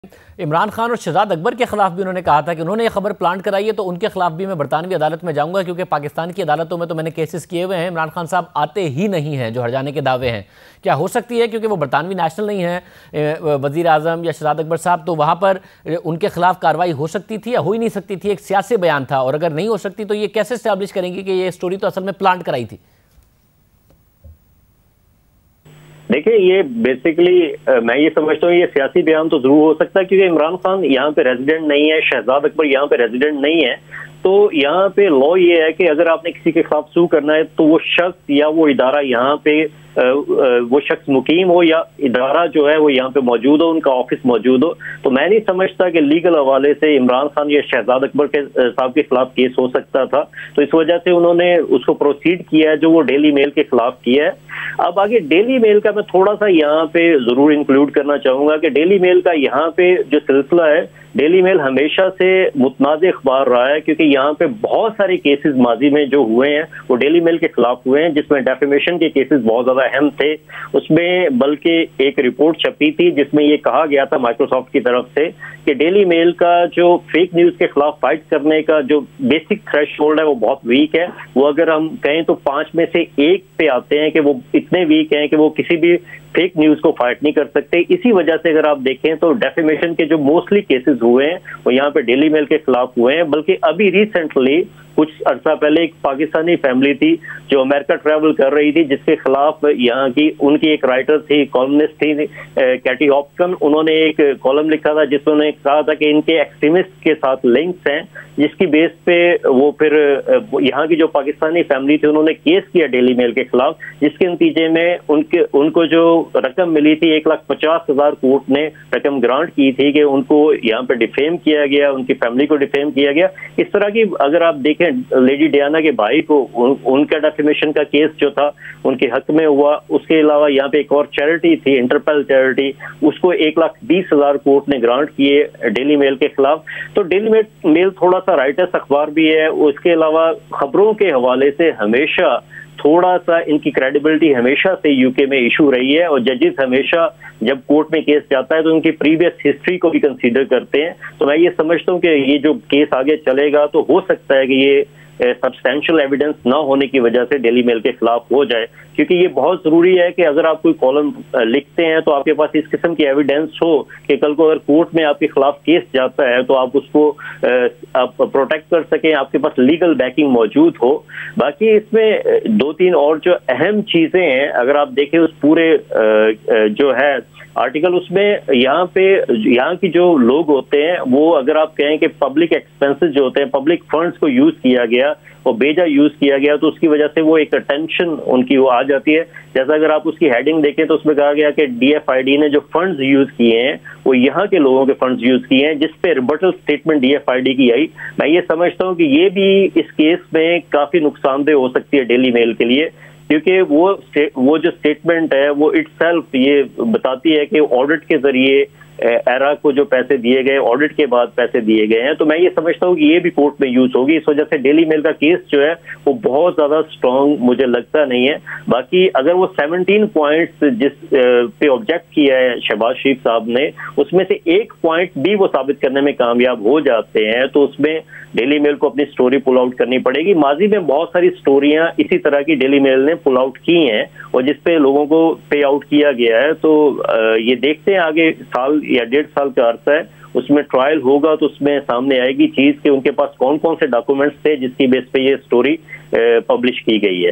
इमरान खान और शहजाद अकबर के खिलाफ भी उन्होंने कहा था कि उन्होंने ये खबर प्लांट कराई है, तो उनके खिलाफ भी मैं बरतानवी अदालत में जाऊंगा, क्योंकि पाकिस्तान की अदालतों में तो मैंने केसेस किए हुए हैं। इमरान खान साहब आते ही नहीं हैं, जो हट जाने के दावे हैं। क्या हो सकती है, क्योंकि वो बरतानवी नेशनल नहीं है वजीर आजम या शहजाद अकबर साहब, तो वहाँ पर उनके खिलाफ कार्रवाई हो सकती थी या हो ही नहीं सकती थी? एक सियासी बयान था, और अगर नहीं हो सकती तो ये कैसे स्टैब्लिश करेंगे कि ये स्टोरी तो असल में प्लांट कराई थी? देखिए, ये बेसिकली मैं ये समझता हूँ ये सियासी बयान तो जरूर हो सकता है, क्योंकि इमरान खान यहाँ पे रेजिडेंट नहीं है, शहजाद अकबर यहाँ पे रेजिडेंट नहीं है। तो यहाँ पे लॉ ये है कि अगर आपने किसी के खिलाफ सू करना है तो वो शख्स या वो इदारा यहाँ पे वो शख्स मुकीम हो या इदारा जो है वो यहाँ पे मौजूद हो, उनका ऑफिस मौजूद हो। तो मैं नहीं समझता कि लीगल हवाले से इमरान खान या शहजाद अकबर के साहब के खिलाफ केस हो सकता था। तो इस वजह से उन्होंने उसको प्रोसीड किया है, जो वो डेली मेल के खिलाफ किया है। अब आगे डेली मेल का मैं थोड़ा सा यहाँ पे जरूर इंक्लूड करना चाहूंगा कि डेली मेल का यहाँ पे जो सिलसिला है, डेली मेल हमेशा से मुतनाज़ अखबार रहा है, क्योंकि यहाँ पे बहुत सारे केसेस माजी में जो हुए हैं वो डेली मेल के खिलाफ हुए हैं, जिसमें डेफेमेशन के केसेस बहुत ज्यादा अहम थे। उसमें बल्कि एक रिपोर्ट छपी थी जिसमें ये कहा गया था माइक्रोसॉफ्ट की तरफ से कि डेली मेल का जो फेक न्यूज के खिलाफ फाइट करने का जो बेसिक थ्रेशोल्ड है वो बहुत वीक है। वो अगर हम कहें तो 5 में से 1 पे आते हैं कि वो इतने वीक हैं कि वो किसी भी फेक न्यूज को फाइट नहीं कर सकते। इसी वजह से अगर आप देखें तो डेफेमेशन के जो मोस्टली केसेस हुए हैं वो यहाँ पे डेली मेल के खिलाफ हुए हैं। बल्कि अभी रिसेंटली कुछ अर्सा पहले एक पाकिस्तानी फैमिली थी जो अमेरिका ट्रैवल कर रही थी, जिसके खिलाफ यहाँ की उनकी एक राइटर थी, कॉलमनिस्ट थी, कैटी हॉपकन। उन्होंने एक कॉलम लिखा था जिसमें उन्होंने कहा था कि इनके एक्सट्रीमिस्ट के साथ लिंक्स हैं, जिसकी बेस पे वो फिर यहाँ की जो पाकिस्तानी फैमिली थी उन्होंने केस किया डेली मेल के खिलाफ, जिसके नतीजे में उनको जो रकम मिली थी 1,50,000 कोर्ट ने रकम ग्रांट की थी कि उनको यहाँ पे डिफेम किया गया, उनकी फैमिली को डिफेम किया गया। इस तरह की अगर आप देखें लेडी डियाना के भाई को उनका डेफेमेशन का केस जो था उनके हक में हुआ। उसके अलावा यहाँ पे एक और चैरिटी थी, इंटरपेल चैरिटी, उसको 1,20,000 कोर्ट ने ग्रांट किए डेली मेल के खिलाफ। तो डेली मेल थोड़ा सा राइटर्स अखबार भी है। उसके अलावा खबरों के हवाले से हमेशा थोड़ा सा इनकी क्रेडिबिलिटी हमेशा से यूके में इशू रही है, और जजेस हमेशा जब कोर्ट में केस जाता है तो उनकी प्रीवियस हिस्ट्री को भी कंसीडर करते हैं। तो मैं ये समझता हूँ कि ये जो केस आगे चलेगा तो हो सकता है कि ये सब्सटेंशियल एविडेंस ना होने की वजह से डेली मेल के खिलाफ हो जाए, क्योंकि ये बहुत जरूरी है कि अगर आप कोई कॉलम लिखते हैं तो आपके पास इस किस्म की एविडेंस हो कि कल को अगर कोर्ट में आपके खिलाफ केस जाता है तो आप उसको आप प्रोटेक्ट कर सकें, आपके पास लीगल बैकिंग मौजूद हो। बाकी इसमें 2-3 और जो अहम चीजें हैं, अगर आप देखें उस पूरे जो है आर्टिकल, उसमें यहाँ की जो लोग होते हैं वो अगर आप कहें कि पब्लिक एक्सपेंसेस जो होते हैं, पब्लिक फंड्स को यूज किया गया और बेजा यूज किया गया, तो उसकी वजह से वो एक टेंशन उनकी वो आ जाती है। जैसा अगर आप उसकी हेडिंग देखें तो उसमें कहा गया कि DFID ने जो फंड्स यूज किए हैं वो यहाँ के लोगों के फंड्स यूज किए हैं, जिसपे रिबटल स्टेटमेंट DFID की आई। मैं ये समझता हूँ कि ये भी इस केस में काफी नुकसानदेह हो सकती है डेली मेल के लिए, क्योंकि वो जो स्टेटमेंट है वो इटसेल्फ ये बताती है कि ऑडिट के जरिए एरा को जो पैसे दिए गए, ऑडिट के बाद पैसे दिए गए हैं। तो मैं ये समझता हूँ कि ये भी कोर्ट में यूज होगी। इस वजह से डेली मेल का केस जो है वो बहुत ज्यादा स्ट्रांग मुझे लगता नहीं है। बाकी अगर वो 17 पॉइंट्स जिस पे ऑब्जेक्ट किया है शहबाज शरीफ साहब ने, उसमें से 1 पॉइंट भी वो साबित करने में कामयाब हो जाते हैं तो उसमें डेली मेल को अपनी स्टोरी पुल आउट करनी पड़ेगी। माजी में बहुत सारी स्टोरियां इसी तरह की डेली मेल ने पुल आउट की हैं और जिसपे लोगों को पे आउट किया गया है। तो ये देखते हैं आगे साल या 1.5 साल का अर्सा है, उसमें ट्रायल होगा तो उसमें सामने आएगी चीज कि उनके पास कौन कौन से डॉक्यूमेंट्स थे जिसकी बेस पे ये स्टोरी पब्लिश की गई है।